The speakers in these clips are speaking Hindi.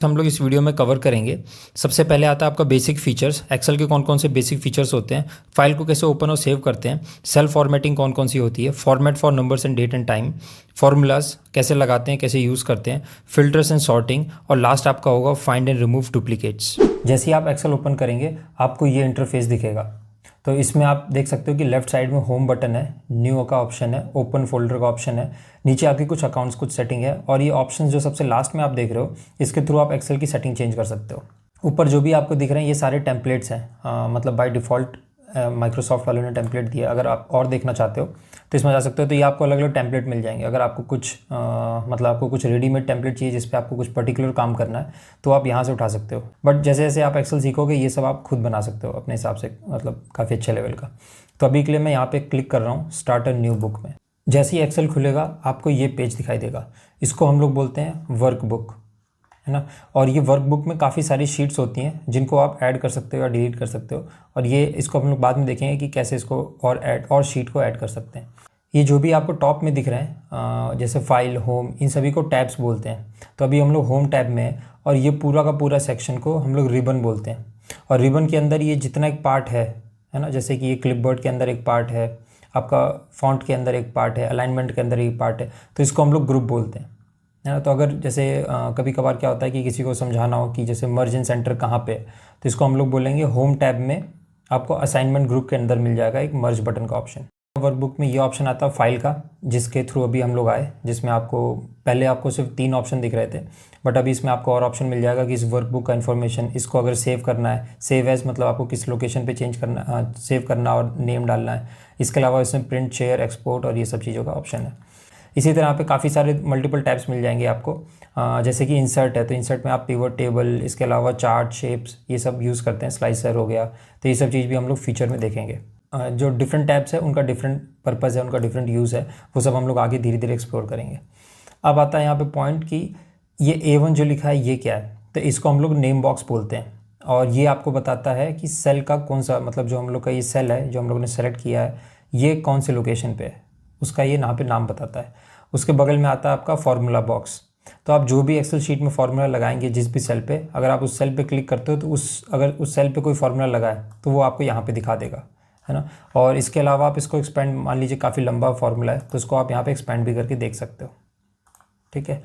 हम लोग इस वीडियो में कवर करेंगे। सबसे पहले आता है आपका बेसिक फीचर्स। एक्सेल के कौन कौन से बेसिक फीचर्स होते हैं, फाइल को कैसे ओपन और सेव करते हैं, सेल फॉर्मेटिंग कौन कौन सी होती है, format for numbers and date and time, formulas कैसे लगाते हैं, कैसे यूज़ करते हैं, फिल्टर्स एंड सॉर्टिंग, और लास्ट आपका होगा फाइंड एंड रिमूव डुप्लीकेट्स। जैसे ही आप एक्सेल ओपन करेंगे आपको ये इंटरफेस दिखेगा। तो इसमें आप देख सकते हो कि लेफ्ट साइड में होम बटन है, न्यू का ऑप्शन है, ओपन फोल्डर का ऑप्शन है, नीचे आपकी कुछ अकाउंट्स कुछ सेटिंग है, और ये ऑप्शन जो सबसे लास्ट में आप देख रहे हो इसके थ्रू आप एक्सेल की सेटिंग चेंज कर सकते हो। ऊपर जो भी आपको दिख रहे हैं ये सारे टेम्पलेट्स हैं, मतलब बाय डिफ़ॉल्ट माइक्रोसॉफ्ट वालों ने टेम्पलेट दिया। अगर आप और देखना चाहते हो तो इसमें जा सकते हो। तो ये आपको अलग अलग टेम्पलेट मिल जाएंगे। अगर आपको कुछ मतलब आपको कुछ रेडीमेड टेम्पलेट चाहिए जिस पे आपको कुछ पर्टिकुलर काम करना है तो आप यहाँ से उठा सकते हो। बट जैसे जैसे आप एक्सेल सीखोगे ये सब आप खुद बना सकते हो अपने हिसाब से, मतलब काफ़ी अच्छे लेवल का। तो अभी के लिए मैं यहाँ पे क्लिक कर रहा हूँ स्टार्ट अ न्यू बुक में। जैसे ही एक्सेल खुलेगा आपको ये पेज दिखाई देगा। इसको हम लोग बोलते हैं वर्कबुक, है ना। और ये वर्कबुक में काफ़ी सारी शीट्स होती हैं जिनको आप ऐड कर सकते हो या डिलीट कर सकते हो। और ये इसको हम लोग बाद में देखेंगे कि कैसे इसको और शीट को ऐड कर सकते हैं। ये जो भी आपको टॉप में दिख रहे हैं जैसे फाइल, होम, इन सभी को टैब्स बोलते हैं। तो अभी हम लोग होम टैब में हैं और ये पूरा का पूरा सेक्शन को हम लोग रिबन बोलते हैं। और रिबन के अंदर ये जितना एक पार्ट है ना, जैसे कि ये क्लिपबोर्ड के अंदर एक पार्ट है, आपका फॉन्ट के अंदर एक पार्ट है, अलाइनमेंट के अंदर एक पार्ट है, तो इसको हम लोग ग्रुप बोलते हैं, है ना। तो अगर जैसे कभी कभार क्या होता है कि किसी को समझाना हो कि जैसे मर्ज सेंटर कहाँ पे है, तो इसको हम लोग बोलेंगे होम टैब में आपको असाइनमेंट ग्रुप के अंदर मिल जाएगा एक मर्ज बटन का ऑप्शन। वर्कबुक में ये ऑप्शन आता है फाइल का, जिसके थ्रू अभी हम लोग आए, जिसमें आपको पहले आपको सिर्फ 3 ऑप्शन दिख रहे थे, बट अभी इसमें आपको और ऑप्शन मिल जाएगा कि इस वर्कबुक का इन्फॉर्मेशन इसको अगर सेव करना है, सेव एज मतलब आपको किस लोकेशन पे चेंज करना, सेव करना और नेम डालना है। इसके अलावा इसमें प्रिंट, शेयर, एक्सपोर्ट और ये सब चीज़ों का ऑप्शन है। इसी तरह पे काफ़ी सारे मल्टीपल टैब्स मिल जाएंगे आपको। जैसे कि इंसर्ट है, तो इंसर्ट में आप पिवट टेबल, इसके अलावा चार्ट, शेप्स, ये सब यूज़ करते हैं, स्लाइसर हो गया। तो ये सब चीज़ भी हम लोग फीचर में देखेंगे। जो डिफरेंट टैब्स है उनका डिफरेंट पर्पज़ है, उनका डिफरेंट यूज़ है, वो सब हम लोग आगे धीरे धीरे एक्सप्लोर करेंगे। अब आता है यहाँ पे पॉइंट कि ये A1 जो लिखा है ये क्या है। तो इसको हम लोग नेम बॉक्स बोलते हैं, और ये आपको बताता है कि सेल का कौन सा, मतलब जो हम लोग का ये सेल है जो हम लोगों ने सेलेक्ट किया है ये कौन से लोकेशन पे है, उसका ये यहाँ पे नाम बताता है। उसके बगल में आता है आपका फार्मूला बॉक्स। तो आप जो भी एक्सेल शीट में फार्मूला लगाएंगे जिस भी सेल पे, अगर आप उस सेल पे क्लिक करते हो तो अगर उस सेल पे कोई फार्मूला लगा है तो वो आपको यहाँ पे दिखा देगा, है ना। और इसके अलावा आप इसको एक्सपेंड, मान लीजिए काफ़ी लंबा फार्मूला है तो इसको आप यहाँ पे एक्सपेंड भी करके देख सकते हो, ठीक है।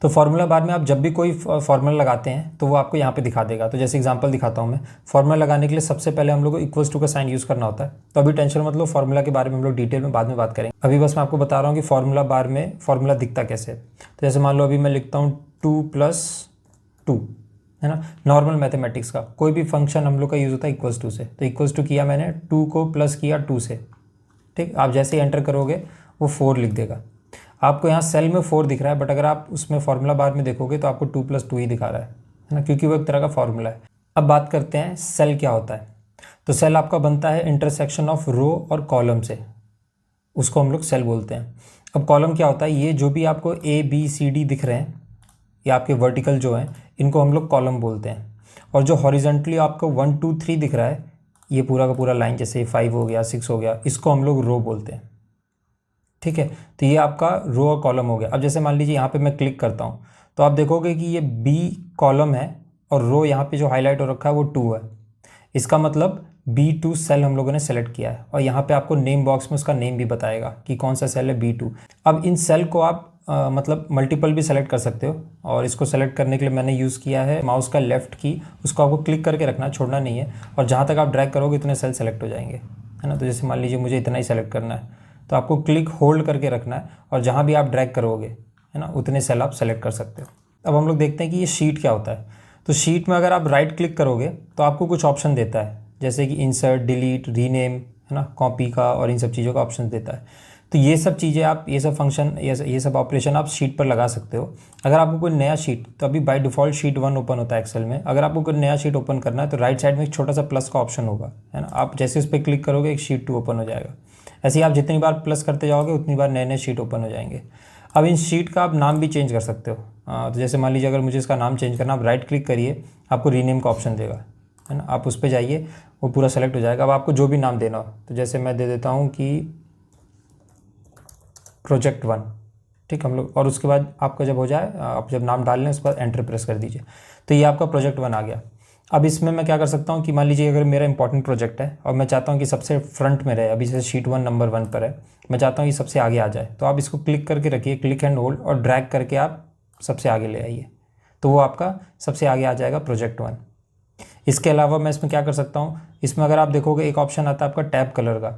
तो फार्मूला बार में आप जब भी कोई फार्मूला लगाते हैं तो वो आपको यहाँ पे दिखा देगा। तो जैसे एग्जांपल दिखाता हूँ मैं। फार्मूला लगाने के लिए सबसे पहले हम लोग को इक्वल्स टू का साइन यूज़ करना होता है। तो अभी टेंशन मत लो, फार्मूला के बारे में हम लोग डिटेल में बाद में बात करेंगे। अभी बस मैं आपको बता रहा हूँ कि फार्मूला बार में फार्मूला दिखता कैसे है। तो जैसे मान लो अभी मैं लिखता हूँ 2 + 2, है ना। नॉर्मल मैथमेटिक्स का कोई भी फंक्शन हम लोग का यूज़ होता है इक्वल्स टू से। तो इक्वल्स टू किया मैंने, 2 को प्लस किया 2 से, ठीक। आप जैसे ही एंटर करोगे वो 4 लिख देगा। आपको यहाँ सेल में 4 दिख रहा है, बट अगर आप उसमें फार्मूला बार में देखोगे तो आपको 2 + 2 ही दिखा रहा है ना, क्योंकि वो एक तरह का फार्मूला है। अब बात करते हैं सेल क्या होता है। तो सेल आपका बनता है इंटरसेक्शन ऑफ रो और कॉलम से, उसको हम लोग सेल बोलते हैं। अब कॉलम क्या होता है, ये जो भी आपको ABCD दिख रहे हैं, ये आपके वर्टिकल जो हैं इनको हम लोग कॉलम बोलते हैं। और जो हॉरिजॉन्टली आपको 1 2 3 दिख रहा है, ये पूरा का पूरा लाइन, जैसे 5 हो गया, 6 हो गया, इसको हम लोग रो बोलते हैं, ठीक है। तो ये आपका रो और कॉलम हो गया। अब जैसे मान लीजिए यहाँ पे मैं क्लिक करता हूँ तो आप देखोगे कि ये B कॉलम है और रो यहाँ पे जो हाईलाइट हो रखा है वो 2 है। इसका मतलब B2 सेल हम लोगों ने सेलेक्ट किया है, और यहाँ पे आपको नेम बॉक्स में उसका नेम भी बताएगा कि कौन सा सेल है, B2। अब इन सेल को आप मतलब मल्टीपल भी सेलेक्ट कर सकते हो, और इसको सेलेक्ट करने के लिए मैंने यूज़ किया है माउस का लेफ्ट की, उसको आपको क्लिक करके रखना है, छोड़ना नहीं है। और जहाँ तक आप ड्रैग करोगे इतने सेल सेलेक्ट हो जाएंगे, है ना। तो जैसे मान लीजिए मुझे इतना ही सेलेक्ट करना है, तो आपको क्लिक होल्ड करके रखना है, और जहाँ भी आप ड्रैग करोगे, है ना, उतने सेल आप सेलेक्ट कर सकते हो। अब हम लोग देखते हैं कि ये शीट क्या होता है। तो शीट में अगर आप राइट क्लिक करोगे तो आपको कुछ ऑप्शन देता है, जैसे कि इंसर्ट, डिलीट, रीनेम, है ना, कॉपी का, और इन सब चीज़ों का ऑप्शन देता है। तो ये सब चीज़ें आप, ये सब फंक्शन, ये सब ऑपरेशन आप शीट पर लगा सकते हो। अगर आपको कोई नया शीट, तो अभी बाय डिफ़ॉल्ट शीट 1 ओपन होता है एक्सेल में। अगर आपको कोई नया शीट ओपन करना है तो राइट साइड में एक छोटा सा प्लस का ऑप्शन होगा, है ना। आप जैसे उस पर क्लिक करोगे एक शीट 2 ओपन हो जाएगा। ऐसे ही आप जितनी बार प्लस करते जाओगे उतनी बार नए नए शीट ओपन हो जाएंगे। अब इन शीट का आप नाम भी चेंज कर सकते हो। तो जैसे मान लीजिए अगर मुझे इसका नाम चेंज करना, आप राइट क्लिक करिए, आपको रीनेम का ऑप्शन देगा, है ना। आप उस पर जाइए, वो पूरा सेलेक्ट हो जाएगा। अब आपको जो भी नाम देना हो, तो जैसे मैं दे देता हूँ कि प्रोजेक्ट 1, ठीक, हम लोग, और उसके बाद आपका जब हो जाए, आप जब नाम डाल लें उसके बाद एंटर प्रेस कर दीजिए। तो ये आपका प्रोजेक्ट 1 आ गया। अब इसमें मैं क्या कर सकता हूँ कि मान लीजिए अगर मेरा इंपॉर्टेंट प्रोजेक्ट है और मैं चाहता हूँ कि सबसे फ्रंट में रहे, अभी जैसे शीट 1 नंबर 1 पर है, मैं चाहता हूँ कि सबसे आगे आ जाए, तो आप इसको क्लिक करके रखिए, क्लिक एंड होल्ड, और ड्रैग करके आप सबसे आगे ले आइए, तो वो आपका सबसे आगे आ जाएगा प्रोजेक्ट 1। इसके अलावा मैं इसमें क्या कर सकता हूँ, इसमें अगर आप देखोगे एक ऑप्शन आता है आपका टैब कलर का,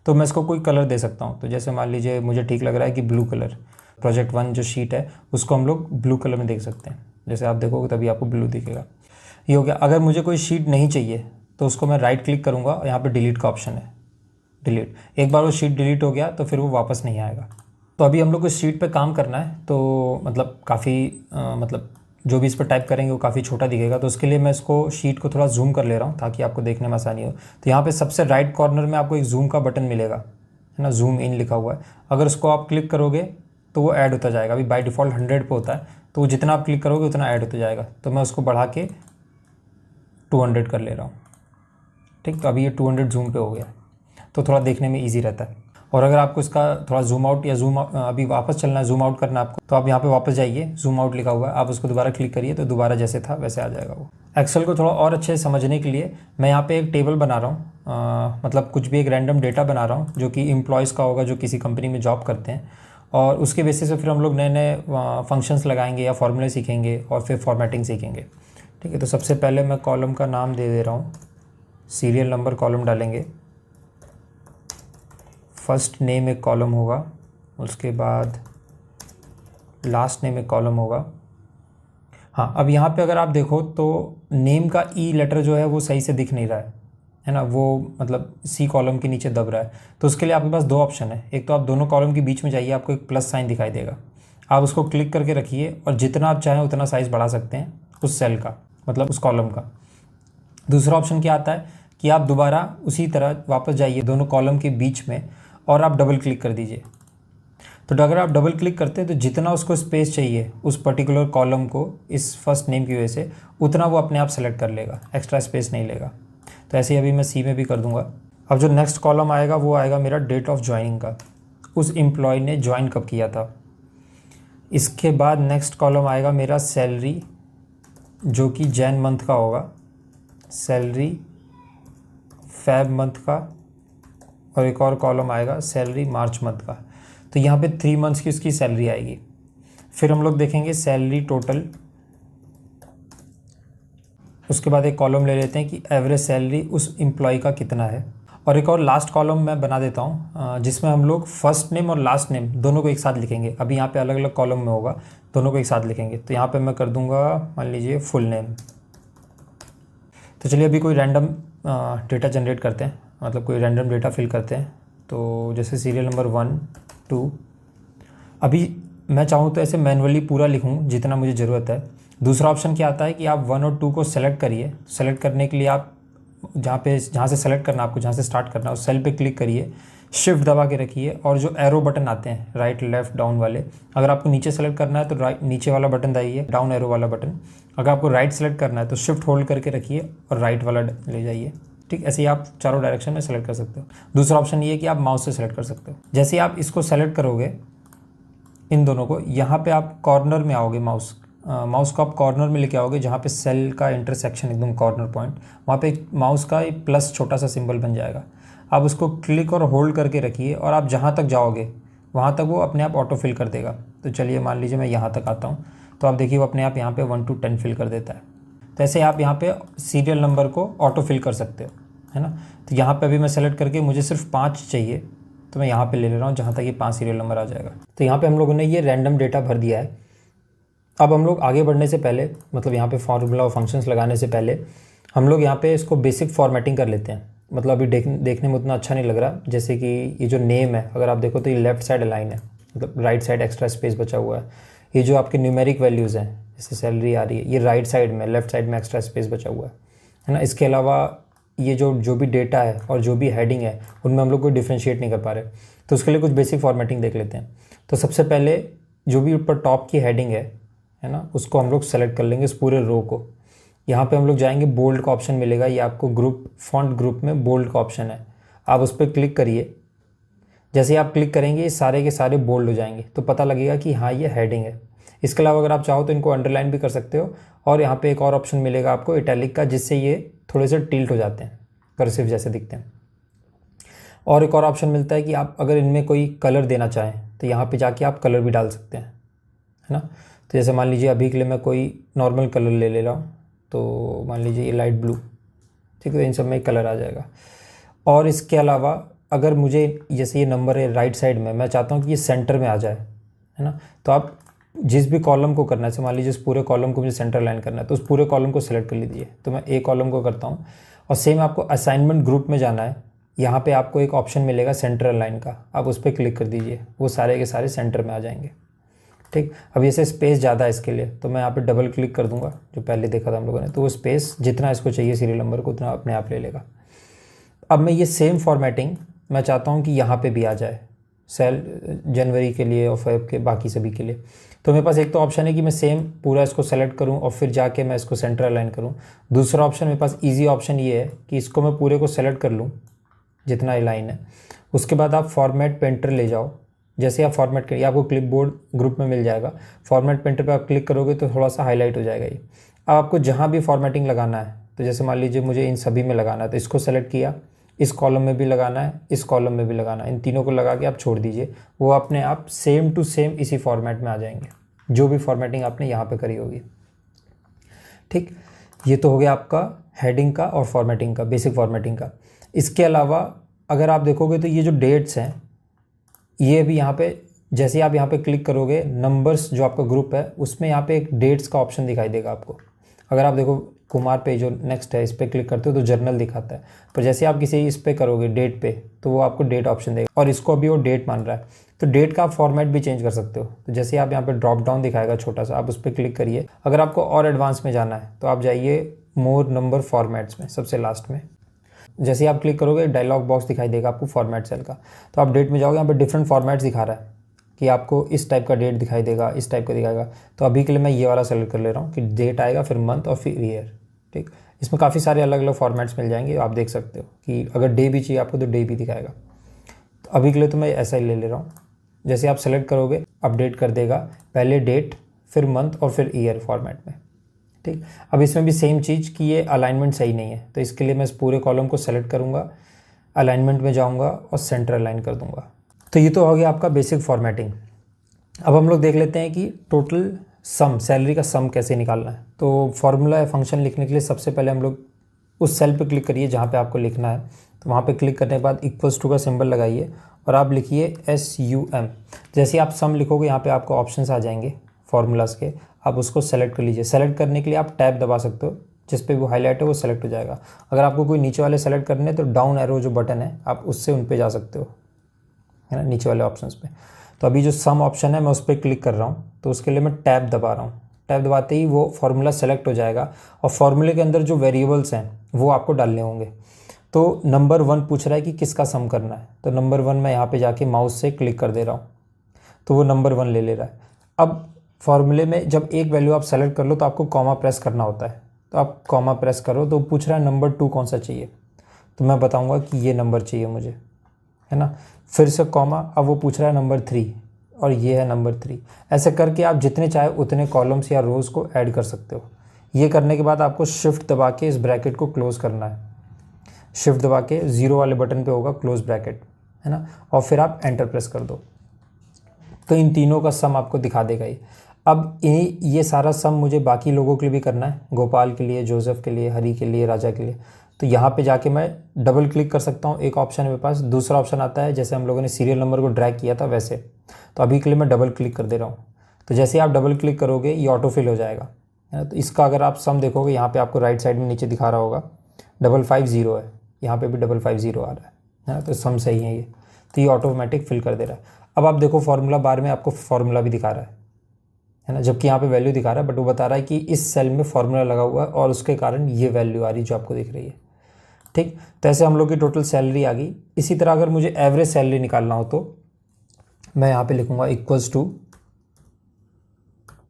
तो मैं इसको कोई कलर दे सकता हूँ। तो जैसे मान लीजिए मुझे ठीक लग रहा है कि ब्लू कलर, प्रोजेक्ट 1 जो शीट है उसको हम लोग ब्लू कलर में देख सकते हैं, जैसे आप देखोगे तभी आपको ब्लू दिखेगा। ये हो गया। अगर मुझे कोई शीट नहीं चाहिए तो उसको मैं राइट क्लिक करूँगा और यहाँ पे डिलीट का ऑप्शन है, डिलीट। एक बार वो शीट डिलीट हो गया तो फिर वो वापस नहीं आएगा। तो अभी हम लोग को इस शीट पे काम करना है, तो मतलब काफ़ी मतलब जो भी इस पर टाइप करेंगे वो काफ़ी छोटा दिखेगा, तो उसके लिए मैं इसको शीट को थोड़ा जूम कर ले रहा हूँ ताकि आपको देखने में आसानी हो। तो यहाँ पे सबसे राइट कॉर्नर में आपको एक जूम का बटन मिलेगा, है ना, जूम इन लिखा हुआ है। अगर उसको आप क्लिक करोगे तो वो ऐड होता जाएगा। अभी बाय डिफ़ॉल्ट 100 पे होता है, तो वो जितना आप क्लिक करोगे उतना ऐड होता जाएगा। तो मैं उसको बढ़ा के 200 कर ले रहा हूँ। ठीक, तो अभी ये 200 जूम पे हो गया, तो थोड़ा देखने में ईजी रहता है। और अगर आपको इसका थोड़ा जूम आउट या अभी वापस चलना है, जूम आउट करना है आपको, तो आप यहाँ पे वापस जाइए, जूम आउट लिखा हुआ है, आप उसको दोबारा क्लिक करिए तो दोबारा जैसे था वैसे आ जाएगा वो। एक्सेल को थोड़ा और अच्छे से समझने के लिए मैं यहाँ पे एक टेबल बना रहा हूँ, मतलब कुछ भी एक रैंडम डेटा बना रहा हूँ जो कि एम्प्लॉयज़ का होगा जो किसी कंपनी में जॉब करते हैं, और उसके बेसिस से फिर हम लोग नए नए फंक्शंस लगाएंगे या फॉर्मूले सीखेंगे और फिर फॉर्मेटिंग सीखेंगे। ठीक है, तो सबसे पहले मैं कॉलम का नाम दे दे रहा हूँ, सीरियल नंबर कॉलम डालेंगे, फर्स्ट नेम एक कॉलम होगा, उसके बाद लास्ट नेम एक कॉलम होगा। हाँ, अब यहाँ पे अगर आप देखो तो नेम का ई लेटर जो है वो सही से दिख नहीं रहा है ना, वो मतलब सी कॉलम के नीचे दब रहा है। तो उसके लिए आपके पास दो ऑप्शन है, एक तो आप दोनों कॉलम के बीच में जाइए, आपको एक प्लस साइन दिखाई देगा, आप उसको क्लिक करके रखिए और जितना आप चाहें उतना साइज़ बढ़ा सकते हैं उस सेल का, मतलब उस कॉलम का। दूसरा ऑप्शन क्या आता है कि आप दोबारा उसी तरह वापस जाइए दोनों कॉलम के बीच में और आप डबल क्लिक कर दीजिए। तो अगर आप डबल क्लिक करते हैं तो जितना उसको स्पेस चाहिए उस पर्टिकुलर कॉलम को इस फर्स्ट नेम की वजह से, उतना वो अपने आप सेलेक्ट कर लेगा, एक्स्ट्रा स्पेस नहीं लेगा। तो ऐसे ही अभी मैं सी में भी कर दूंगा। अब जो नेक्स्ट कॉलम आएगा वो आएगा मेरा डेट ऑफ ज्वाइनिंग का, उस एम्प्लॉय ने ज्वाइन कब किया था। इसके बाद नेक्स्ट कॉलम आएगा मेरा सैलरी, जो कि जैन मंथ का होगा, सैलरी फेब मंथ का, और एक और कॉलम आएगा सैलरी मार्च मंथ का। तो यहाँ पे 3 मंथ्स की उसकी सैलरी आएगी। फिर हम लोग देखेंगे सैलरी टोटल, उसके बाद एक कॉलम ले लेते हैं कि एवरेज सैलरी उस एम्प्लॉय का कितना है। और एक और लास्ट कॉलम मैं बना देता हूँ जिसमें हम लोग फर्स्ट नेम और लास्ट नेम दोनों को एक साथ लिखेंगे। अभी यहाँ पे अलग अलग कॉलम में होगा, दोनों को एक साथ लिखेंगे। तो यहाँ पे मैं कर दूँगा मान लीजिए फुल नेम। तो चलिए अभी कोई रैंडम डेटा जनरेट करते हैं, मतलब कोई रैंडम डेटा फिल करते हैं। तो जैसे सीरियल नंबर 1 2, अभी मैं चाहूँ तो ऐसे मैनुअली पूरा लिखूँ जितना मुझे ज़रूरत है। दूसरा ऑप्शन क्या आता है कि आप 1 और 2 को सेलेक्ट करिए। सेलेक्ट करने के लिए आप जहाँ से सेलेक्ट करना, आपको जहाँ से स्टार्ट करना है उस सेल पे क्लिक करिए, शिफ्ट दबा के रखिए, और जो एरो बटन आते हैं राइट लेफ़्ट डाउन वाले, अगर आपको नीचे सेलेक्ट करना है तो राइट नीचे वाला बटन दबाइए, डाउन एरो वाला बटन। अगर आपको राइट सेलेक्ट करना है तो शिफ्ट होल्ड करके रखिए और राइट वाला ले जाइए। ठीक, ऐसे ही आप चारों डायरेक्शन में सेलेक्ट कर सकते हो। दूसरा ऑप्शन ये है कि आप माउस से सेलेक्ट कर सकते हो। जैसे ही आप इसको सेलेक्ट करोगे इन दोनों को, यहाँ पे आप कॉर्नर में आओगे, माउस को आप कॉर्नर में लेके आओगे जहाँ पे सेल का इंटरसेक्शन एकदम कॉर्नर पॉइंट, वहाँ पे माउस का एक प्लस छोटा सा सिंबल बन जाएगा। आप उसको क्लिक और होल्ड करके रखिए और आप जहाँ तक जाओगे वहाँ तक वो अपने आप ऑटो फिल कर देगा। तो चलिए मान लीजिए मैं यहाँ तक आता हूँ, तो आप देखिए वो अपने आप यहाँ पे 1 to 10 फिल कर देता है। तो ऐसे आप यहाँ पे सीरियल नंबर को ऑटो फिल कर सकते हो, है ना। तो यहाँ पे अभी मैं सेलेक्ट करके मुझे सिर्फ 5 चाहिए, तो मैं यहाँ पे ले रहा हूँ जहाँ तक ये 5 सीरियल नंबर आ जाएगा। तो यहाँ पे हम लोगों ने ये रैंडम डेटा भर दिया है। अब हम लोग आगे बढ़ने से पहले, मतलब यहाँ पे फार्मूला और फंक्शंस लगाने से पहले, हम लोग यहाँ पे इसको बेसिक फॉर्मेटिंग कर लेते हैं। मतलब अभी देखने में उतना अच्छा नहीं लग रहा। जैसे कि ये जो नेम है, अगर आप देखो तो ये लेफ्ट साइड अलाइन है, मतलब राइट साइड एक्स्ट्रा स्पेस बचा हुआ है। ये जो आपके न्यूमेरिक वैल्यूज़ हैं, जैसे सैलरी आ रही है, ये राइट साइड में, लेफ्ट साइड में एक्स्ट्रा स्पेस बचा हुआ है ना। इसके अलावा ये जो भी डेटा है और जो भी हेडिंग है उनमें हम लोग कोई डिफ्रेंशिएट नहीं कर पा रहे। तो उसके लिए कुछ बेसिक फॉर्मेटिंग देख लेते हैं। तो सबसे पहले जो भी ऊपर टॉप की हेडिंग है ना, उसको हम लोग सेलेक्ट कर लेंगे, इस पूरे रो को। यहाँ पे हम लोग जाएंगे, बोल्ड का ऑप्शन मिलेगा, ये आपको ग्रुप फॉन्ट ग्रुप में बोल्ड का ऑप्शन है, आप उस पर क्लिक करिए। जैसे ही आप क्लिक करेंगे ये सारे के सारे बोल्ड हो जाएंगे, तो पता लगेगा कि हाँ ये हेडिंग है। इसके अलावा अगर आप चाहो तो इनको अंडरलाइन भी कर सकते हो, और यहाँ पे एक और ऑप्शन मिलेगा आपको इटैलिक का, जिससे ये थोड़े से टिल्ट हो जाते हैं, कर्सिव जैसे दिखते हैं। और एक और ऑप्शन मिलता है कि आप अगर इनमें कोई कलर देना चाहें तो यहाँ पे जाके आप कलर भी डाल सकते हैं, है ना। तो जैसे मान लीजिए अभी के लिए मैं कोई नॉर्मल कलर ले रहा हूँ, तो मान लीजिए ये लाइट ब्लू, ठीक है, तो इन सब में कलर आ जाएगा। और इसके अलावा अगर मुझे जैसे ये नंबर है राइट साइड में, मैं चाहता हूँ कि ये सेंटर में आ जाए, है ना, तो आप जिस भी कॉलम को करना है, जैसे मान लीजिए इस पूरे कॉलम को मुझे सेंटर लाइन करना है, तो उस पूरे कॉलम को सेलेक्ट कर लीजिए। तो मैं ए कॉलम को करता हूँ, और सेम आपको असाइनमेंट ग्रुप में जाना है, यहाँ पे आपको एक ऑप्शन मिलेगा सेंटर लाइन का, आप उस पर क्लिक कर दीजिए, वो सारे के सारे सेंटर में आ जाएंगे। ठीक, अब जैसे स्पेस ज़्यादा है इसके लिए, तो मैं यहाँ पे डबल क्लिक कर दूंगा, जो पहले देखा था हम लोगों ने, तो वो स्पेस जितना इसको चाहिए सीरियल नंबर को उतना अपने आप ले लेगा। अब मैं ये सेम फॉर्मेटिंग मैं चाहता हूँ कि यहाँ पे भी आ जाए, सेल जनवरी के लिए और फेब के बाकी सभी के लिए। तो मेरे पास एक तो ऑप्शन है कि मैं सेम पूरा इसको सेलेक्ट करूँ और फिर जाके मैं इसको सेंटर अलाइन करूँ। दूसरा ऑप्शन मेरे पास ईजी ऑप्शन ये है कि इसको मैं पूरे को सेलेक्ट कर लूँ जितना लाइन है, उसके बाद आप फॉर्मेट पेंटर ले जाओ। जैसे आप फॉर्मेट करिए, आपको क्लिपबोर्ड ग्रुप में मिल जाएगा, फॉर्मेट पेंटर पे आप क्लिक करोगे तो थोड़ा सा हाईलाइट हो जाएगा ये। अब आपको जहाँ भी फॉर्मेटिंग लगाना है, तो जैसे मान लीजिए मुझे इन सभी में लगाना है, तो इसको सेलेक्ट किया, इस कॉलम में भी लगाना है, इस कॉलम में भी लगाना है, इन तीनों को लगा के आप छोड़ दीजिए, वो अपने आप सेम टू सेम इसी फॉर्मेट में आ जाएंगे, जो भी फॉर्मेटिंग आपने यहाँ पे करी होगी। ठीक, ये तो हो गया आपका हेडिंग का और फॉर्मेटिंग का, बेसिक फॉर्मेटिंग का। इसके अलावा अगर आप देखोगे तो ये जो डेट्स हैं, ये भी यहाँ पे जैसे आप यहाँ पे क्लिक करोगे, नंबर्स जो आपका ग्रुप है उसमें यहाँ पे एक डेट्स का ऑप्शन दिखाई देगा आपको। अगर आप देखो कुमार पे जो नेक्स्ट है, इस पर क्लिक करते हो तो जर्नल दिखाता है, पर जैसे आप किसी इस पे करोगे डेट पे, तो वो आपको डेट ऑप्शन देगा, और इसको अभी वो डेट मान रहा है, तो डेट का आप फॉर्मेट भी चेंज कर सकते हो। तो जैसे आप यहाँ पे ड्रॉप डाउन दिखाएगा छोटा सा, आप उस पर क्लिक करिए। अगर आपको और एडवांस में जाना है तो आप जाइए मोर नंबर फॉर्मेट्स में, सबसे लास्ट में। जैसे ही आप क्लिक करोगे डायलॉग बॉक्स दिखाई देगा आपको फॉर्मेट सेल का, तो आप डेट में जाओगे, यहाँ पे डिफरेंट फॉर्मेट्स दिखा रहा है कि आपको इस टाइप का डेट दिखाई देगा, इस टाइप का दिखाएगा। तो अभी के लिए मैं ये वाला सेलेक्ट कर ले रहा हूँ कि डेट आएगा, फिर मंथ और फिर ईयर। ठीक, इसमें काफ़ी सारे अलग अलग फॉर्मेट्स मिल जाएंगे, आप देख सकते हो कि अगर डे भी चाहिए आपको तो डे भी दिखाएगा। तो अभी के लिए तो मैं ऐसा ही ले ले रहा हूँ। जैसे आप सेलेक्ट करोगे अपडेट कर देगा, पहले डेट फिर मंथ और फिर ईयर फॉर्मेट में। ठीक, अब इसमें भी सेम चीज़ कि ये अलाइनमेंट सही नहीं है, तो इसके लिए मैं इस पूरे कॉलम को सेलेक्ट करूँगा, अलाइनमेंट में जाऊँगा और सेंटर अलाइन कर दूँगा। तो ये तो हो गया आपका बेसिक फॉर्मेटिंग। अब हम लोग देख लेते हैं कि टोटल सम, सैलरी का सम कैसे निकालना है। तो फॉर्मूला या फंक्शन लिखने के लिए सबसे पहले हम लोग उस सेल पे क्लिक करिए जहाँ पे आपको लिखना है, तो वहाँ पे क्लिक करने के बाद इक्वल्स टू का सिंबल लगाइए और आप लिखिए SUM। जैसे आप सम लिखोगे यहाँ पे आपको ऑप्शंस आ जाएंगे फार्मूलाज के, आप उसको सेलेक्ट कर लीजिए। सेलेक्ट करने के लिए आप टैब दबा सकते हो, जिस पे वो हाईलाइट है वो सेलेक्ट हो जाएगा। अगर आपको कोई नीचे वाले सेलेक्ट करने हैं तो डाउन एरो जो बटन है आप उससे उन पे जा सकते हो, है ना, नीचे वाले ऑप्शंस पे। तो अभी जो सम ऑप्शन है मैं उस पर क्लिक कर रहा हूँ, तो उसके लिए मैं टैब दबा रहा हूँ। टैब दबाते ही वो फार्मूला सेलेक्ट हो जाएगा और फार्मूले के अंदर जो वेरिएबल्स हैं वो आपको डालने होंगे। तो नंबर 1 पूछ रहा है कि किसका सम करना है, तो नंबर 1 मैं यहाँ पे जाके माउस से क्लिक कर दे रहा हूँ, तो वो नंबर 1 ले रहा है। अब फार्मूले में जब एक वैल्यू आप सेलेक्ट कर लो तो आपको कॉमा प्रेस करना होता है, तो आप कॉमा प्रेस करो तो पूछ रहा है नंबर 2 कौन सा चाहिए, तो मैं बताऊँगा कि ये नंबर चाहिए मुझे, है ना। फिर से कॉमा, अब वो पूछ रहा है नंबर 3 और ये है नंबर 3। ऐसे करके आप जितने चाहे उतने कॉलम्स या रोज़ को ऐड कर सकते हो। ये करने के बाद आपको शिफ्ट दबा के इस ब्रैकेट को क्लोज़ करना है। शिफ्ट दबा के 0 वाले बटन पे होगा क्लोज ब्रैकेट, है ना, और फिर आप एंटर प्रेस कर दो, तो इन तीनों का सम आपको दिखा देगा ही। अब ये सारा सम मुझे बाकी लोगों के लिए भी करना है, गोपाल के लिए, जोसेफ के लिए, हरी के लिए, राजा के लिए। तो यहाँ पे जाके मैं डबल क्लिक कर सकता हूँ, एक ऑप्शन है मेरे पास। दूसरा ऑप्शन आता है जैसे हम लोगों ने सीरियल नंबर को ड्रैग किया था वैसे, तो अभी के लिए मैं डबल क्लिक कर दे रहा हूँ। तो जैसे आप डबल क्लिक करोगे ये ऑटो फिल हो जाएगा, है ना। तो इसका अगर आप सम देखोगे यहाँ पे आपको राइट साइड में नीचे दिखा रहा होगा 550 है, यहाँ पे भी 550 आ रहा है ना, तो सम सही है ये, तो ये ऑटोमेटिक फिल कर दे रहा है। अब आप देखो फॉर्मूला बार में आपको फॉर्मूला भी दिखा रहा है ना, जबकि यहाँ पे वैल्यू दिखा रहा है, बट वो बता रहा है कि इस सेल में फॉर्मूला लगा हुआ है और उसके कारण ये वैल्यू आ रही है जो आपको दिख रही है। ठीक, तो ऐसे हम लोग की टोटल सैलरी आ गई। इसी तरह अगर मुझे एवरेज सैलरी निकालना हो तो मैं यहाँ पे लिखूंगा इक्वल्स टू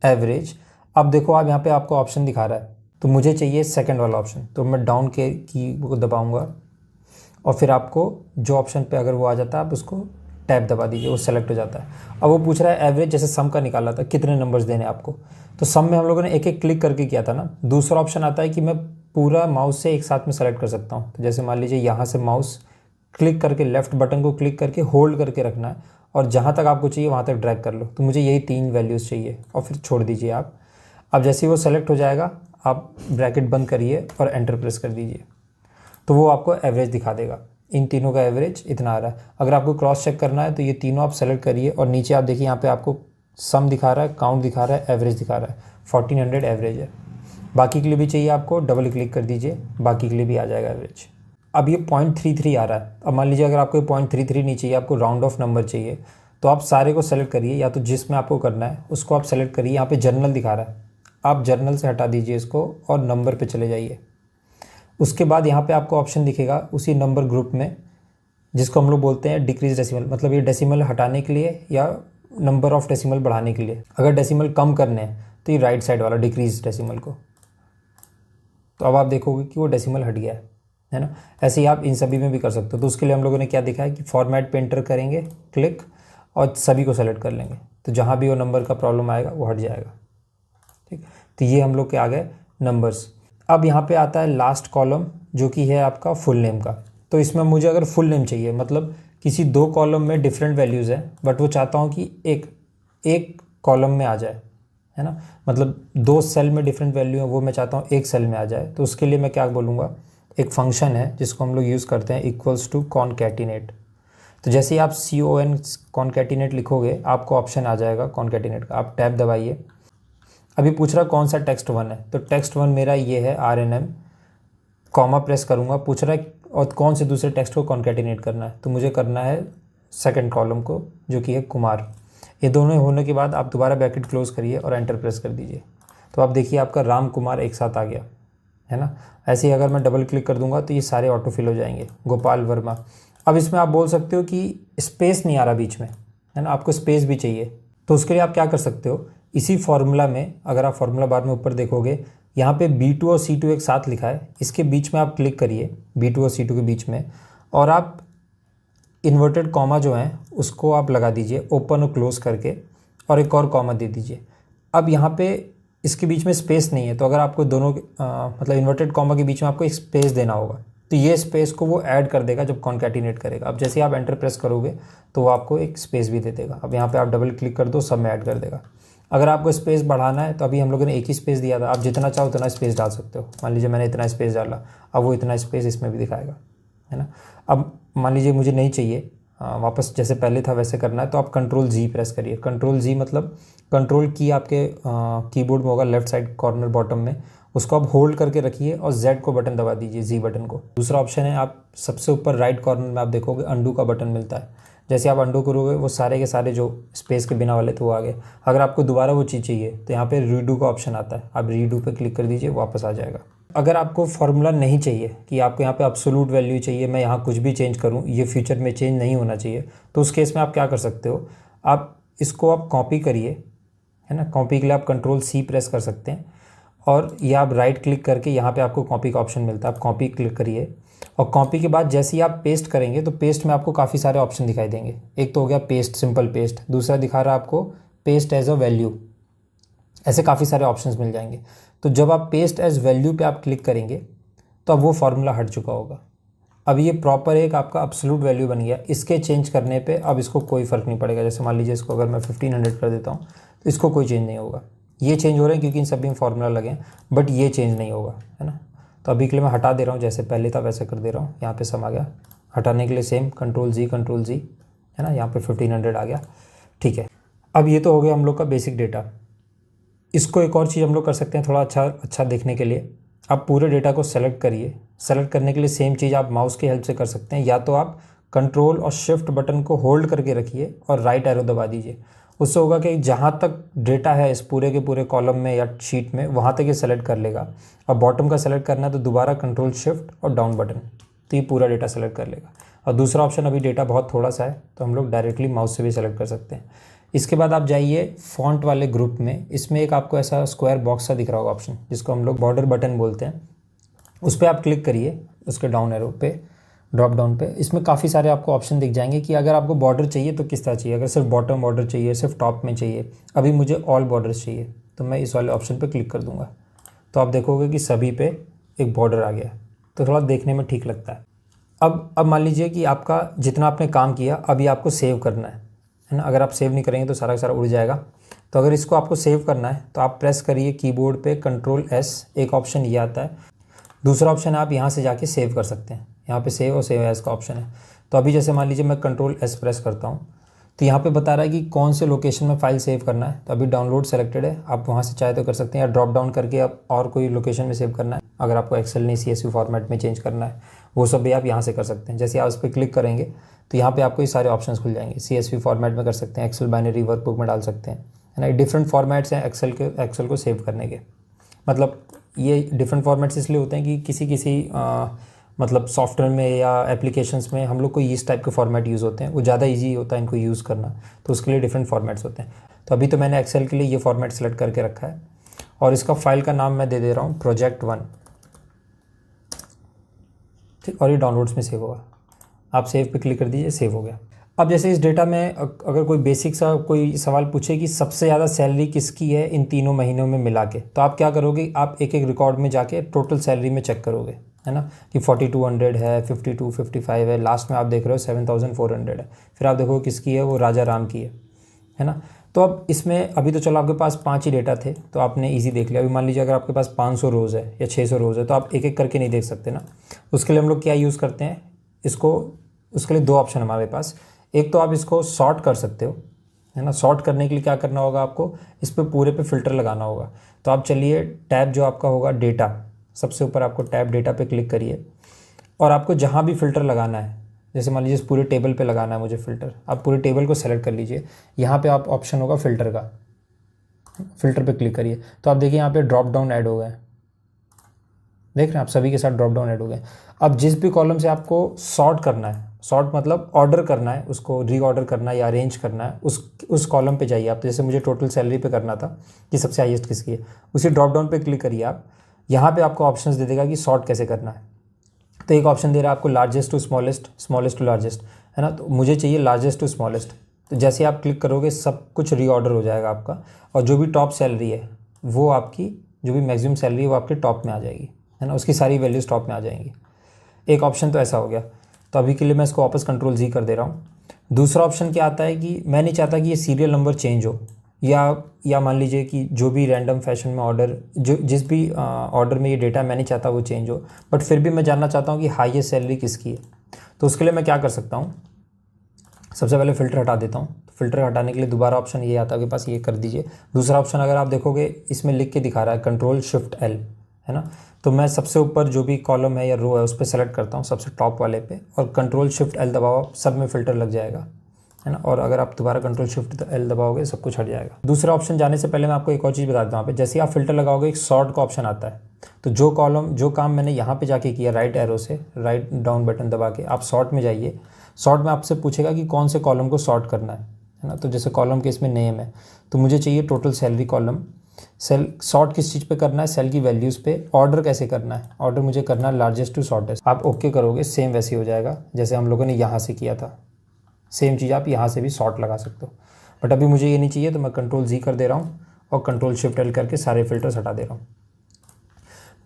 एवरेज। अब देखो आप यहाँ पे आपको ऑप्शन दिखा रहा है, तो मुझे चाहिए सेकंड वाला ऑप्शन, तो मैं डाउन की को दबाऊंगा और फिर आपको जो ऑप्शन पे अगर वो आ जाता है आप उसको टैब दबा दीजिए, वो सेलेक्ट हो जाता है। अब वो पूछ रहा है एवरेज, जैसे सम का निकाला था कितने नंबर्स देने आपको, तो सम में हम लोगों ने एक एक क्लिक करके किया था ना। दूसरा ऑप्शन आता है कि मैं पूरा माउस से एक साथ में सेलेक्ट कर सकता हूँ। तो जैसे मान लीजिए यहाँ से माउस क्लिक करके लेफ्ट बटन को क्लिक करके होल्ड करके रखना है और जहाँ तक आपको चाहिए वहाँ तक ड्रैग कर लो। तो मुझे यही 3 वैल्यूज़ चाहिए और फिर छोड़ दीजिए आप। अब जैसे ही वो सेलेक्ट हो जाएगा आप ब्रैकेट बंद करिए और एंटर प्रेस कर दीजिए, तो वो आपको एवरेज दिखा देगा। इन तीनों का एवरेज इतना आ रहा है। अगर आपको क्रॉस चेक करना है तो ये तीनों आप सेलेक्ट करिए और नीचे आप देखिए यहाँ पे आपको सम दिखा रहा है, काउंट दिखा रहा है, एवरेज दिखा रहा है। 1400 एवरेज है। बाकी के लिए भी चाहिए आपको, डबल क्लिक कर दीजिए, बाकी के लिए भी आ जाएगा एवरेज। अब ये 0.33 आ रहा है। अब मान लीजिए अगर आपको 0.33 नहीं चाहिए, आपको राउंड ऑफ नंबर चाहिए, तो आप सारे को सेलेक्ट करिए, या तो जिसमें आपको करना है उसको आप सेलेक्ट करिए। यहाँ पे जर्नल दिखा रहा है, आप जर्नल से हटा दीजिए इसको और नंबर पे चले जाइए। उसके बाद यहाँ पे आपको ऑप्शन दिखेगा उसी नंबर ग्रुप में, जिसको हम लोग बोलते हैं डिक्रीज डेसिमल, मतलब ये डेसिमल हटाने के लिए या नंबर ऑफ डेसिमल बढ़ाने के लिए। अगर डेसिमल कम करने हैं तो ये राइट साइड वाला डिक्रीज डेसिमल को, तो अब आप देखोगे कि वो डेसिमल हट गया है ना। ऐसे ही आप इन सभी में भी कर सकते हो। तो उसके लिए हम लोगों ने क्या देखा है कि फॉर्मेट पे एंटर करेंगे, क्लिक, और सभी को सेलेक्ट कर लेंगे, तो जहाँ भी वो नंबर का प्रॉब्लम आएगा वो हट जाएगा। ठीक, तो ये हम लोग के आ गए नंबर्स। अब यहाँ पे आता है लास्ट कॉलम जो कि है आपका फुल नेम का। तो इसमें मुझे अगर फुल नेम चाहिए, मतलब किसी 2 कॉलम में डिफरेंट वैल्यूज़ हैं, बट वो चाहता हूँ कि एक कॉलम में आ जाए, है ना। मतलब 2 सेल में डिफरेंट वैल्यू है, वो मैं चाहता हूँ एक सेल में आ जाए। तो उसके लिए मैं क्या बोलूँगा, एक फंक्शन है जिसको हम लोग यूज़ करते हैं इक्वल्स टू कॉनकैटिनेट। तो जैसे ही आप CON कॉनकैटिनेट लिखोगे आपको ऑप्शन आ जाएगा कॉनकैटिनेट का, आप टैब दबाइए। अभी पूछ रहा कौन सा टेक्स्ट 1 है, तो टेक्स्ट 1 मेरा ये है RNM, कॉमा प्रेस करूँगा। पूछ रहा है और कौन से दूसरे टेक्स्ट को कॉनकैटिनेट करना है, तो मुझे करना है सेकंड कॉलम को जो कि है कुमार। ये दोनों होने के बाद आप दोबारा ब्रैकेट क्लोज करिए और एंटर प्रेस कर दीजिए। तो आप देखिए आपका राम कुमार एक साथ आ गया, है ना। ऐसे ही अगर मैं डबल क्लिक कर दूंगा तो ये सारे ऑटो फिल हो जाएंगे। गोपाल वर्मा। अब इसमें आप बोल सकते हो कि स्पेस नहीं आ रहा बीच में, है ना, आपको स्पेस भी चाहिए। तो उसके लिए आप क्या कर सकते हो, इसी फॉर्मूला में अगर आप फॉर्मूला बार में ऊपर देखोगे यहाँ पे B2 और C2 एक साथ लिखा है, इसके बीच में आप क्लिक करिए, B2 और C2 के बीच में, और आप इन्वर्टेड कॉमा जो है उसको आप लगा दीजिए ओपन और क्लोज करके, और एक और कॉमा दे दीजिए। अब यहाँ पे इसके बीच में स्पेस नहीं है, तो अगर आपको दोनों मतलब इन्वर्टेड कॉमा के बीच में आपको एक स्पेस देना होगा, तो ये स्पेस को वो ऐड कर देगा जब कॉन्कैटिनेट करेगा। अब जैसे ही आप एंटर प्रेस करोगे तो वो आपको एक स्पेस भी दे देगा। अब यहाँ पे आप डबल क्लिक कर दो, सब में ऐड कर देगा। अगर आपको स्पेस बढ़ाना है तो अभी हम लोगों ने एक ही स्पेस दिया था, आप जितना चाहो उतना स्पेस डाल सकते हो। मान लीजिए मैंने इतना स्पेस डाला, अब वो इतना स्पेस इसमें भी दिखाएगा, है ना। अब मान लीजिए मुझे नहीं चाहिए, वापस जैसे पहले था वैसे करना है, तो आप Ctrl+G प्रेस करिए। Ctrl+G मतलब कंट्रोल की आपके कीबोर्ड में होगा लेफ्ट साइड कॉर्नर बॉटम में, उसको आप होल्ड करके रखिए और Z को बटन दबा दीजिए, Z बटन को। दूसरा ऑप्शन है, आप सबसे ऊपर राइट कॉर्नर में आप देखोगे अंडू का बटन मिलता है। जैसे आप अंडू करोगे वो सारे के सारे जो स्पेस के बिना वाले थे वो आ गए। अगर आपको दोबारा वो चीज़ चाहिए तो यहाँ पे रीडू का ऑप्शन आता है, आप रीडू पे क्लिक कर दीजिए, वापस आ जाएगा। अगर आपको फार्मूला नहीं चाहिए कि आपको यहाँ पे एब्सोल्यूट वैल्यू चाहिए, मैं यहाँ कुछ भी चेंज करूँ, ये फ्यूचर में चेंज नहीं होना चाहिए, तो उस केस में आप क्या कर सकते हो, आप इसको आप कॉपी करिए, है ना। कॉपी के लिए आप Ctrl+C प्रेस कर सकते हैं, और ये आप राइट क्लिक करके यहाँ पे आपको कॉपी का ऑप्शन मिलता है, आप कॉपी क्लिक करिए। और कॉपी के बाद जैसे ही आप पेस्ट करेंगे तो पेस्ट में आपको काफ़ी सारे ऑप्शन दिखाई देंगे। एक तो हो गया पेस्ट, सिंपल पेस्ट, दूसरा दिखा रहा है आपको पेस्ट एज अ वैल्यू, ऐसे काफ़ी सारे ऑप्शंस मिल जाएंगे। तो जब आप पेस्ट एज वैल्यू पे आप क्लिक करेंगे तो अब वो फार्मूला हट चुका होगा। अब ये प्रॉपर एक आपका एब्सोल्यूट वैल्यू बन गया। इसके चेंज करने पे अब इसको कोई फ़र्क नहीं पड़ेगा। जैसे मान लीजिए इसको अगर मैं 1500 कर देता हूँ तो इसको कोई चेंज नहीं होगा। ये चेंज हो रहे हैं क्योंकि इन सभी में फार्मूला लगे हैं, बट ये चेंज नहीं होगा, है ना। तो अभी के लिए मैं हटा दे रहा हूँ, जैसे पहले था वैसे कर दे रहा हूँ। यहाँ पे सम आ गया, हटाने के लिए सेम Ctrl+G, है ना। यहाँ पे 1500 आ गया, ठीक है। अब ये तो हो गया हम लोग का बेसिक डेटा। इसको एक और चीज़ हम लोग कर सकते हैं थोड़ा अच्छा देखने के लिए। आप पूरे डेटा को सेलेक्ट करिए। सेलेक्ट करने के लिए सेम चीज़ आप माउस की हेल्प से कर सकते हैं, या तो आप कंट्रोल और शिफ्ट बटन को होल्ड करके रखिए और राइट एरो दबा दीजिए। उससे होगा कि जहाँ तक डेटा है इस पूरे के पूरे कॉलम में या शीट में, वहाँ तक ये सेलेक्ट कर लेगा। और बॉटम का सेलेक्ट करना है तो दोबारा कंट्रोल शिफ्ट और डाउन बटन, तो ये पूरा डेटा सेलेक्ट कर लेगा। और दूसरा ऑप्शन, अभी डेटा बहुत थोड़ा सा है तो हम लोग डायरेक्टली माउस से भी सेलेक्ट कर सकते हैं। इसके बाद आप जाइए फॉन्ट वाले ग्रुप में, इसमें एक आपको ऐसा स्क्वायर बॉक्स सा दिख रहा होगा ऑप्शन, जिसको हम लोग बॉर्डर बटन बोलते हैं। उस पर आप क्लिक करिए, उसके डाउन एरो पे, ड्रॉप डाउन पे इसमें काफ़ी सारे आपको ऑप्शन दिख जाएंगे कि अगर आपको बॉर्डर चाहिए तो किस तरह चाहिए, अगर सिर्फ बॉटम बॉर्डर चाहिए, सिर्फ टॉप में चाहिए। अभी मुझे ऑल बॉर्डर्स चाहिए तो मैं इस वाले ऑप्शन पे क्लिक कर दूंगा, तो आप देखोगे कि सभी पे एक बॉर्डर आ गया, तो थोड़ा देखने में ठीक लगता है। अब मान लीजिए कि आपका जितना आपने काम किया अभी आपको सेव करना है ना। अगर आप सेव नहीं करेंगे तो सारा का सारा उड़ जाएगा। तो अगर इसको आपको सेव करना है तो आप प्रेस करिए कीबोर्ड पे Ctrl+S, एक ऑप्शन ये आता है। दूसरा ऑप्शन है आप यहाँ से जाके सेव कर सकते हैं, यहाँ पे सेव और सेव एज का ऑप्शन है। तो अभी जैसे मान लीजिए मैं Ctrl+S प्रेस करता हूँ तो यहाँ पे बता रहा है कि कौन से लोकेशन में फ़ाइल सेव करना है। तो अभी डाउनलोड सेलेक्टेड है, आप वहाँ से चाहे तो कर सकते हैं, या ड्रॉप डाउन करके आप और कोई लोकेशन में सेव करना है। अगर आपको एक्सेल नहीं CSV फॉर्मेट में चेंज करना है वो सब भी आप यहाँ से कर सकते हैं। जैसे आप उस पर क्लिक करेंगे तो यहाँ पे आपको ये सारे ऑप्शंस खुल जाएंगे। CSV फॉर्मेट में कर सकते हैं, एक्सेल बाइनरी वर्कबुक में डाल सकते हैं, है ना। डिफरेंट फॉर्मेट्स हैं एक्सेल को सेव करने के। मतलब ये डिफरेंट फॉर्मेट्स इसलिए होते हैं कि किसी मतलब सॉफ्टवेयर में या एप्लीकेशंस में हम लोग को इस टाइप के फॉर्मेट यूज़ होते हैं, वो ज़्यादा इजी होता है इनको यूज़ करना, तो उसके लिए डिफरेंट फॉर्मेट्स होते हैं। तो अभी तो मैंने एक्सेल के लिए ये फॉर्मेट सेलेक्ट करके रखा है और इसका फाइल का नाम मैं दे दे रहा हूँ Project1, ठीक। और ये डाउनलोड्स में सेव होगा, आप सेव पे क्लिक कर दीजिए, सेव हो गया। अब जैसे इस डेटा में अगर कोई बेसिक सा कोई सवाल पूछे कि सबसे ज़्यादा सैलरी किसकी है इन तीनों महीनों में मिला के, तो आप क्या करोगे, आप एक एक रिकॉर्ड में जाके टोटल सैलरी में चेक करोगे, है ना, कि 4200 है, 52, 55 है, लास्ट में आप देख रहे हो 7400 है। फिर आप देखो किसकी है, वो राजा राम की है ना। तो अब इसमें अभी तो चलो आपके पास 5 ही डेटा थे तो आपने इजी देख लिया। अभी मान लीजिए अगर आपके पास 500 रोज़ है या 600 रोज़ है तो आप एक एक करके नहीं देख सकते ना। उसके लिए हम लोग क्या यूज़ करते हैं इसको, उसके लिए 2 ऑप्शन हमारे पास। एक तो आप इसको सॉर्ट कर सकते हो, है ना। सॉर्ट करने के लिए क्या करना होगा, आपको इस पर पूरे पे फ़िल्टर लगाना होगा। तो आप चलिए टैब जो आपका होगा डेटा, सबसे ऊपर आपको टैब डेटा पे क्लिक करिए और आपको जहाँ भी फ़िल्टर लगाना है, जैसे मान लीजिए इस पूरे टेबल पे लगाना है मुझे फ़िल्टर, आप पूरे टेबल को सेलेक्ट कर लीजिए। यहाँ पे आप ऑप्शन होगा फ़िल्टर का, फ़िल्टर पे क्लिक करिए तो आप देखिए यहाँ पे ड्रॉप डाउन ऐड हो गए, देख रहे हैं आप, सभी के साथ ड्रॉप डाउन ऐड हो गए। अब जिस भी कॉलम से आपको सॉर्ट करना है, सॉर्ट मतलब ऑर्डर करना है, उसको रीऑर्डर करना है या अरेंज करना है, उस कॉलम पे जाइए आप। तो जैसे मुझे टोटल सैलरी पे करना था कि सबसे हाईएस्ट किसकी है, उसी ड्रॉप डाउन पे क्लिक करिए आप। यहाँ पे आपको ऑप्शंस दे देगा कि सॉर्ट कैसे करना है। तो एक ऑप्शन दे रहा है आपको largest to smallest, smallest to largest, है ना। तो मुझे चाहिए लार्जेस्ट टू स्मॉलेस्ट। तो जैसे आप क्लिक करोगे सब कुछ रीऑर्डर हो जाएगा आपका, और जो भी टॉप सैलरी है वो आपकी, जो भी मैक्सिमम सैलरी है वो आपके टॉप में आ जाएगी, है ना, उसकी सारी वैल्यूज़ टॉप में आ जाएंगी। एक ऑप्शन तो ऐसा हो गया। तो अभी के लिए मैं इसको वापस Ctrl+Z कर दे रहा हूँ। दूसरा ऑप्शन क्या आता है कि मैं नहीं चाहता कि ये सीरियल नंबर चेंज हो, या मान लीजिए कि जो भी रैंडम फैशन में ऑर्डर, जो जिस भी ऑर्डर में ये डेटा मैं नहीं चाहता वो चेंज हो, बट फिर भी मैं जानना चाहता हूँ कि हाईएस्ट सैलरी किसकी है। तो उसके लिए मैं क्या कर सकता हूँ, सबसे पहले फ़िल्टर हटा देता हूँ। तो फ़िल्टर हटाने के लिए दोबारा ऑप्शन ये आता है आपके पास, ये कर दीजिए। दूसरा ऑप्शन अगर आप देखोगे इसमें लिख के दिखा रहा है Ctrl+Shift+L, है ना। तो मैं सबसे ऊपर जो भी कॉलम है या रो है उस पर सेलेक्ट करता हूँ, सबसे टॉप वाले पे, और Ctrl+Shift+L दबाओ, सब में फ़िल्टर लग जाएगा, है ना। और अगर आप दोबारा Ctrl+Shift+L दबाओगे सब कुछ हट जाएगा। दूसरा ऑप्शन जाने से पहले मैं आपको एक और चीज़ बता देता हूँ। यहाँ पे जैसे आप फ़िल्टर लगाओगे एक सॉर्ट का ऑप्शन आता है। तो जो कॉलम, जो काम मैंने यहाँ पे जाके किया, राइट एरो से राइट डाउन बटन दबा के आप सॉर्ट में जाइए। सॉर्ट में आपसे पूछेगा कि कौन से कॉलम को सॉर्ट करना है ना। तो जैसे कॉलम के इसमें नेम है, तो मुझे चाहिए total salary column. Cell sort किस चीज़ पे करना है, सेल की वैल्यूज़ पे। ऑर्डर कैसे करना है, ऑर्डर मुझे करना है लार्जेस्ट टू शॉर्टेस्ट। आप ओके करोगे सेम वैसे ही हो जाएगा जैसे हम लोगों ने यहाँ से किया था। सेम चीज़ आप यहाँ से भी सॉर्ट लगा सकते हो, बट अभी मुझे ये नहीं चाहिए तो मैं Ctrl+Z कर दे रहा हूँ और Ctrl+Shift+L करके सारे फिल्टर्स हटा दे रहा हूँ।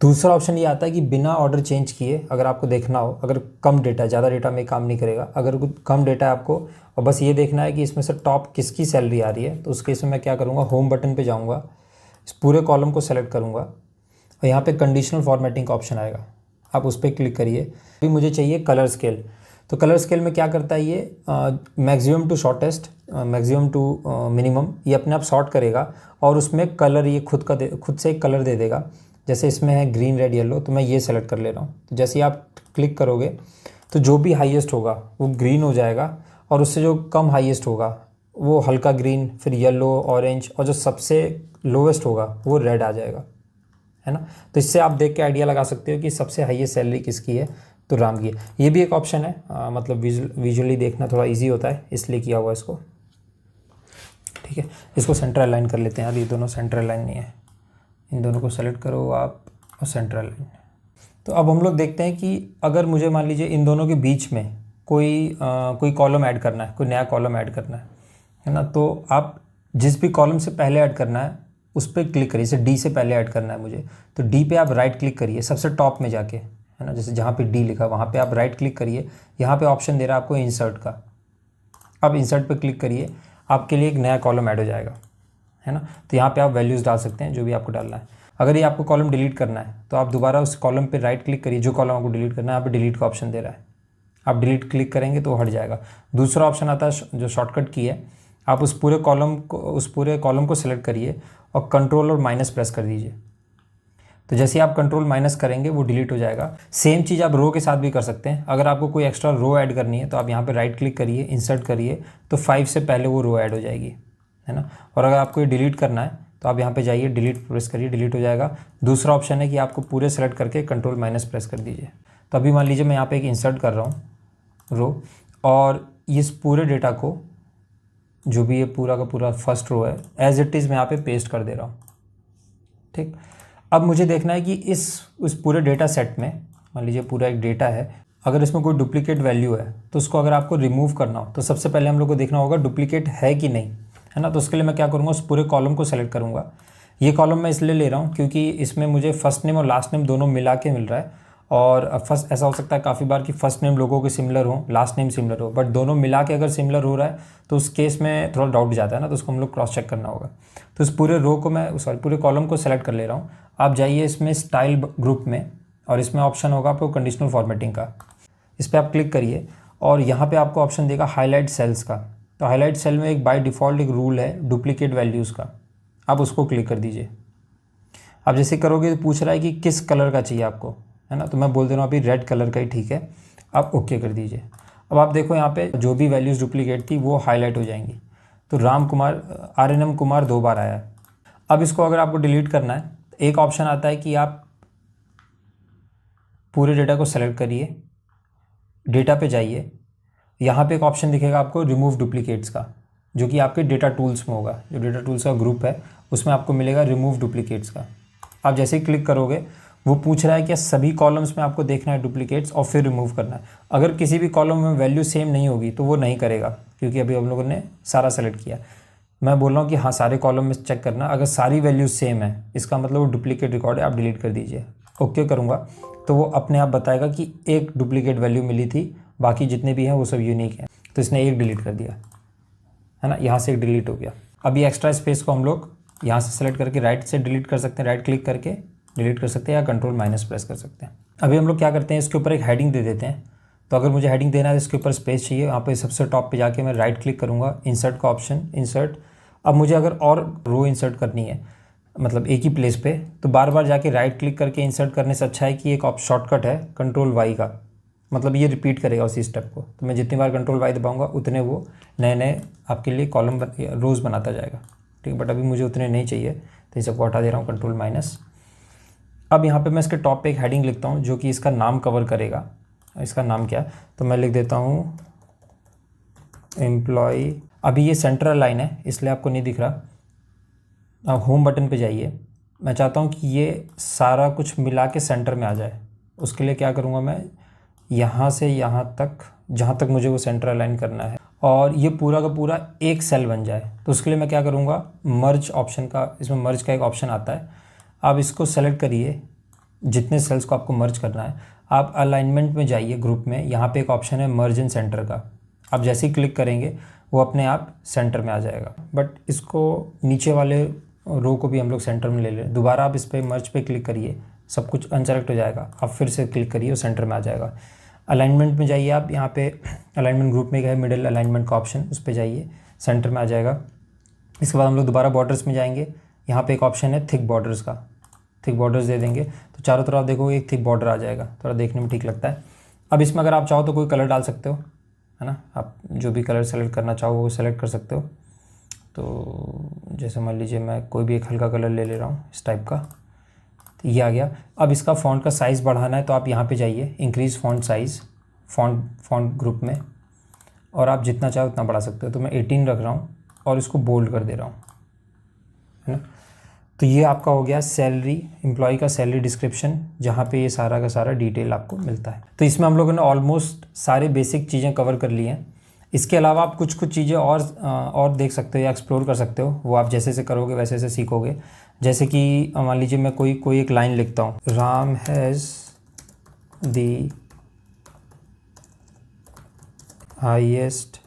दूसरा ऑप्शन ये आता है कि बिना ऑर्डर चेंज किए, अगर आपको देखना हो, अगर कम डेटा, ज़्यादा डेटा में काम नहीं करेगा, अगर कुछ कम डेटा है आपको और बस ये देखना है कि इसमें से टॉप किसकी सैलरी आ रही है, तो उस केस में मैं क्या करूँगा, होम बटन पे जाऊँगा, इस पूरे कॉलम को सेलेक्ट करूँगा और यहाँ पे कंडीशनल फॉर्मेटिंग का ऑप्शन आएगा, आप उस पर क्लिक करिए। अभी मुझे चाहिए कलर स्केल। तो कलर स्केल में क्या करता है ये, maximum to shortest, maximum to minimum, ये अपने आप सॉर्ट करेगा और उसमें कलर ये खुद से एक कलर दे देगा। जैसे इसमें है ग्रीन, रेड, येलो, तो मैं ये सेलेक्ट कर ले रहा हूँ। तो जैसे ही आप क्लिक करोगे तो जो भी हाईएस्ट होगा वो ग्रीन हो जाएगा, और उससे जो कम हाईएस्ट होगा वो हल्का ग्रीन, फिर येलो, ऑरेंज, और जो सबसे लोवेस्ट होगा वो रेड आ जाएगा, है ना। तो इससे आप देख के आइडिया लगा सकते हो कि सबसे हाईएस्ट सैलरी किसकी है, तो राम की है। ये भी एक ऑप्शन है, मतलब विजुअली देखना थोड़ा इजी होता है इसलिए किया हुआ इसको, ठीक है। इसको सेंटर अलाइन कर लेते हैं यार, ये दोनों सेंटर अलाइन नहीं है, इन दोनों को सेलेक्ट करो आप और सेंटर अलाइन। तो अब हम लोग देखते हैं कि अगर मुझे मान लीजिए इन दोनों के बीच में कोई कॉलम ऐड करना है, कोई नया कॉलम ऐड करना है ना, तो आप जिस भी कॉलम से पहले ऐड करना है उस पर क्लिक करिए। जैसे डी से पहले ऐड करना है मुझे, तो डी पे आप राइट क्लिक करिए सबसे टॉप में जाके, है ना, जैसे जहाँ पे डी लिखा वहाँ पे आप राइट क्लिक करिए। यहाँ पे ऑप्शन दे रहा है आपको इंसर्ट का, अब इंसर्ट पे क्लिक करिए, आपके लिए एक नया कॉलम ऐड हो जाएगा, है ना। तो यहाँ पे आप वैल्यूज़ डाल सकते हैं जो भी आपको डालना है। अगर ये आपको कॉलम डिलीट करना है तो आप दोबारा उस कॉलम पे राइट क्लिक करिए, जो कॉलम आपको डिलीट करना है, यहाँ पे डिलीट का ऑप्शन दे रहा है, आप डिलीट क्लिक करेंगे तो हट जाएगा। दूसरा ऑप्शन आता है जो शॉर्टकट की है, आप उस पूरे कॉलम को सेलेक्ट करिए और कंट्रोल और माइनस प्रेस कर दीजिए। तो जैसे ही आप कंट्रोल माइनस करेंगे वो डिलीट हो जाएगा। सेम चीज़ आप रो के साथ भी कर सकते हैं। अगर आपको कोई एक्स्ट्रा रो ऐड करनी है तो आप यहाँ पे राइट क्लिक करिए, इंसर्ट करिए, तो 5 से पहले वो रो ऐड हो जाएगी, है ना। और अगर आपको ये डिलीट करना है तो आप यहाँ पे जाइए, डिलीट प्रेस करिए, डिलीट हो जाएगा। दूसरा ऑप्शन है कि आपको पूरे सेलेक्ट करके कंट्रोल माइनस प्रेस कर दीजिए। तो अभी मान लीजिए मैं यहाँ पे एक इंसर्ट कर रहा हूँ रो, और इस पूरे डेटा को, जो भी ये पूरा का पूरा फर्स्ट रो है, एज इट इज़ मैं यहाँ पे पेस्ट कर दे रहा हूँ, ठीक। अब मुझे देखना है कि उस पूरे डेटा सेट में, मान लीजिए पूरा एक डेटा है, अगर इसमें कोई डुप्लीकेट वैल्यू है तो उसको अगर आपको रिमूव करना हो तो सबसे पहले हम लोग को देखना होगा डुप्लीकेट है कि नहीं, है ना। तो उसके लिए मैं क्या करूँगा, उस पूरे कॉलम को सेलेक्ट करूँगा। ये कॉलम मैं इसलिए ले रहा हूँ क्योंकि इसमें मुझे फर्स्ट नेम और लास्ट नेम दोनों मिला के मिल रहा है। और फर्स्ट ऐसा हो सकता है काफ़ी बार कि फर्स्ट नेम लोगों के सिमिलर हो, लास्ट नेम सिमिलर हो, बट दोनों मिला के अगर सिमिलर हो रहा है तो उस केस में थोड़ा डाउट जाता है ना, तो उसको हम लोग क्रॉस चेक करना होगा। तो इस पूरे रो को मैं पूरे कॉलम को सेलेक्ट कर ले रहा हूँ। आप जाइए इसमें स्टाइल ग्रुप में, और इसमें ऑप्शन होगा आपको कंडीशनल फॉर्मेटिंग का, इस पर आप क्लिक करिए और यहाँ पे आपको ऑप्शन देगा हाईलाइट सेल्स का। तो हाईलाइट सेल में एक बाय डिफ़ॉल्ट एक रूल है डुप्लीकेट वैल्यूज़ का, आप उसको क्लिक कर दीजिए। आप जैसे करोगे तो पूछ रहा है कि किस कलर का चाहिए आपको, है ना, तो मैं बोल दे रहा हूँ अभी रेड कलर का ही ठीक है, आप ओके कर दीजिए। अब आप देखो यहाँ पे जो भी वैल्यूज़ डुप्लीकेट थी वो हाईलाइट हो जाएंगी। तो RNM कुमार 2 बार आया है। अब इसको अगर आपको डिलीट करना है तो एक ऑप्शन आता है कि आप पूरे डेटा को सेलेक्ट करिए, डेटा पे जाइए, यहाँ पे एक ऑप्शन दिखेगा आपको रिमूव डुप्लीकेट्स का, जो कि आपके डेटा टूल्स में होगा। जो डेटा टूल्स का ग्रुप है उसमें आपको मिलेगा रिमूव डुप्लीकेट्स का। आप जैसे ही क्लिक करोगे वो पूछ रहा है कि सभी कॉलम्स में आपको देखना है डुप्लीकेट्स और फिर रिमूव करना है। अगर किसी भी कॉलम में वैल्यू सेम नहीं होगी तो वो नहीं करेगा, क्योंकि अभी हम लोगों ने सारा सेलेक्ट किया। मैं बोल रहा हूँ कि हाँ सारे कॉलम में चेक करना, अगर सारी वैल्यूज सेम है इसका मतलब वो डुप्लीकेट रिकॉर्ड है, आप डिलीट कर दीजिए। ओके करूँगा तो वो अपने आप बताएगा कि एक डुप्लीकेट वैल्यू मिली थी, बाकी जितने भी हैं वो सब यूनिक हैं। तो इसने एक डिलीट कर दिया, है ना, यहाँ से एक डिलीट हो गया। अभी एक्स्ट्रा स्पेस को हम लोग यहाँ से सेलेक्ट करके राइट से डिलीट कर सकते हैं, राइट क्लिक करके डिलीट कर सकते हैं या कंट्रोल माइनस प्रेस कर सकते हैं। अभी हम लोग क्या करते हैं, इसके ऊपर एक हेडिंग दे देते हैं। तो अगर मुझे हेडिंग देना है तो इसके ऊपर स्पेस चाहिए, यहाँ पे सबसे टॉप पे जाके मैं राइट क्लिक करूँगा, इंसर्ट का ऑप्शन, इंसर्ट। अब मुझे अगर और रो इंसर्ट करनी है, मतलब एक ही प्लेस पे, तो बार बार जाके राइट क्लिक करके इंसर्ट करने से अच्छा है कि एक शॉर्टकट है कंट्रोल वाई का, मतलब ये रिपीट करेगा उसी स्टेप को। तो मैं जितनी बार कंट्रोल वाई दबाऊंगा उतने वो नए नए आपके लिए कॉलम रोज़ बनाता जाएगा, ठीक है। बट अभी मुझे उतने नहीं चाहिए तो इन सबको हटा दे रहा हूँ, कंट्रोल माइनस। अब यहाँ पे मैं इसके टॉप पे एक हेडिंग लिखता हूँ जो कि इसका नाम कवर करेगा। इसका नाम क्या है, तो मैं लिख देता हूँ एम्प्लॉय। अभी ये सेंट्रल लाइन है इसलिए आपको नहीं दिख रहा। आप होम बटन पे जाइए, मैं चाहता हूँ कि ये सारा कुछ मिला के सेंटर में आ जाए। उसके लिए क्या करूँगा, मैं यहाँ से यहाँ तक, जहाँ तक मुझे वो सेंटर अलाइन करना है, और ये पूरा का पूरा एक सेल बन जाए। तो उसके लिए मैं क्या करूँगा, मर्ज ऑप्शन का, इसमें मर्ज का एक ऑप्शन आता है, आप इसको सेलेक्ट करिए जितने सेल्स को आपको मर्ज करना है। आप अलाइनमेंट में जाइए ग्रुप में, यहाँ पे एक ऑप्शन है मर्ज इन सेंटर का, आप जैसे ही क्लिक करेंगे वो अपने आप सेंटर में आ जाएगा। बट इसको नीचे वाले रो को भी हम लोग सेंटर में ले लें। दोबारा आप इस पर मर्ज पे क्लिक करिए, सब कुछ अनसेलेक्ट हो जाएगा, आप फिर से क्लिक करिए वो सेंटर में आ जाएगा। अलाइनमेंट में जाइए आप, यहाँ पे अलाइनमेंट ग्रुप में है मिडिल अलाइनमेंट का ऑप्शन, उस पर जाइए, सेंटर में आ जाएगा। इसके बाद हम लोग दोबारा बॉर्डर्स में जाएंगे, यहाँ पे एक ऑप्शन है थिक बॉर्डर्स का, थिक बॉर्डर्स दे देंगे तो चारों तरफ देखो एक थिक बॉर्डर आ जाएगा, थोड़ा देखने में ठीक लगता है। अब इसमें अगर आप चाहो तो कोई कलर डाल सकते हो, है ना, आप जो भी कलर सेलेक्ट करना चाहो वो सेलेक्ट कर सकते हो। तो जैसे मान लीजिए मैं कोई भी एक हल्का कलर ले रहा हूँ इस टाइप का, तो ये आ गया। अब इसका फ़ॉन्ट का साइज़ बढ़ाना है तो आप यहाँ पे जाइए increase font size, font group में, और आप जितना चाहो उतना बढ़ा सकते हो। तो मैं 18 रख रहा हूँ और इसको बोल्ड कर दे रहा हूँ, है ना। तो ये आपका हो गया सैलरी, एम्प्लॉय का सैलरी डिस्क्रिप्शन, जहाँ पे ये सारा का सारा डिटेल आपको मिलता है। तो इसमें हम लोगों ने ऑलमोस्ट सारे बेसिक चीज़ें कवर कर ली हैं। इसके अलावा आप कुछ कुछ चीज़ें और देख सकते हो या एक्सप्लोर कर सकते हो, वो आप जैसे जैसे करोगे वैसे वैसे सीखोगे। जैसे कि मान लीजिए मैं कोई एक लाइन लिखता हूँ, Ram has the highest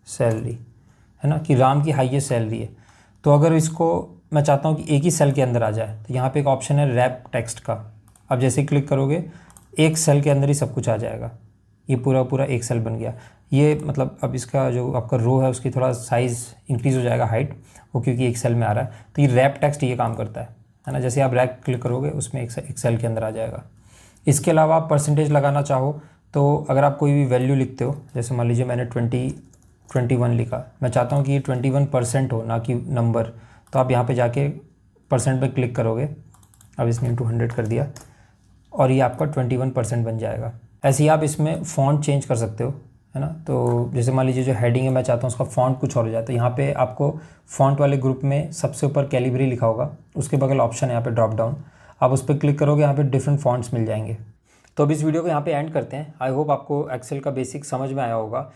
salary, है ना, कि राम की हाईएस्ट सैलरी है। तो अगर इसको मैं चाहता हूँ कि एक ही सेल के अंदर आ जाए, तो यहाँ पे एक ऑप्शन है रैप टेक्स्ट का। अब जैसे क्लिक करोगे एक सेल के अंदर ही सब कुछ आ जाएगा, ये पूरा पूरा एक सेल बन गया। ये मतलब अब इसका जो आपका रो है उसकी थोड़ा साइज़ इंक्रीज़ हो जाएगा, हाइट, वो क्योंकि एक सेल में आ रहा है। तो ये रैप टेक्स्ट ये काम करता है ना। जैसे आप रैप क्लिक करोगे उसमें एक सेल के अंदर आ जाएगा। इसके अलावा आप परसेंटेज लगाना चाहो तो अगर आप कोई भी वैल्यू लिखते हो, जैसे मान लीजिए मैंने 21 लिखा, मैं चाहता हूँ कि ये 21% हो, ना कि नंबर, तो आप यहाँ पे जाके परसेंट पे क्लिक करोगे। अब इसने इंटू 100 कर दिया और ये आपका 21% बन जाएगा। ऐसे ही आप इसमें फ़ॉन्ट चेंज कर सकते हो, है ना। तो जैसे मान लीजिए जो हेडिंग है मैं चाहता हूँ उसका फ़ॉन्ट कुछ और हो जाए, तो यहाँ पे आपको फ़ॉन्ट वाले ग्रुप में सबसे ऊपर कैलिबरी लिखा होगा, उसके बगल ऑप्शन है यहाँ पे ड्रॉप डाउन, आप उस पर क्लिक करोगे, यहाँ पे डिफरेंट फ़ॉन्ट्स मिल जाएंगे। तो अब इस वीडियो को यहाँ पे एंड करते हैं। आई होप आपको एक्सेल का बेसिक समझ में आया होगा।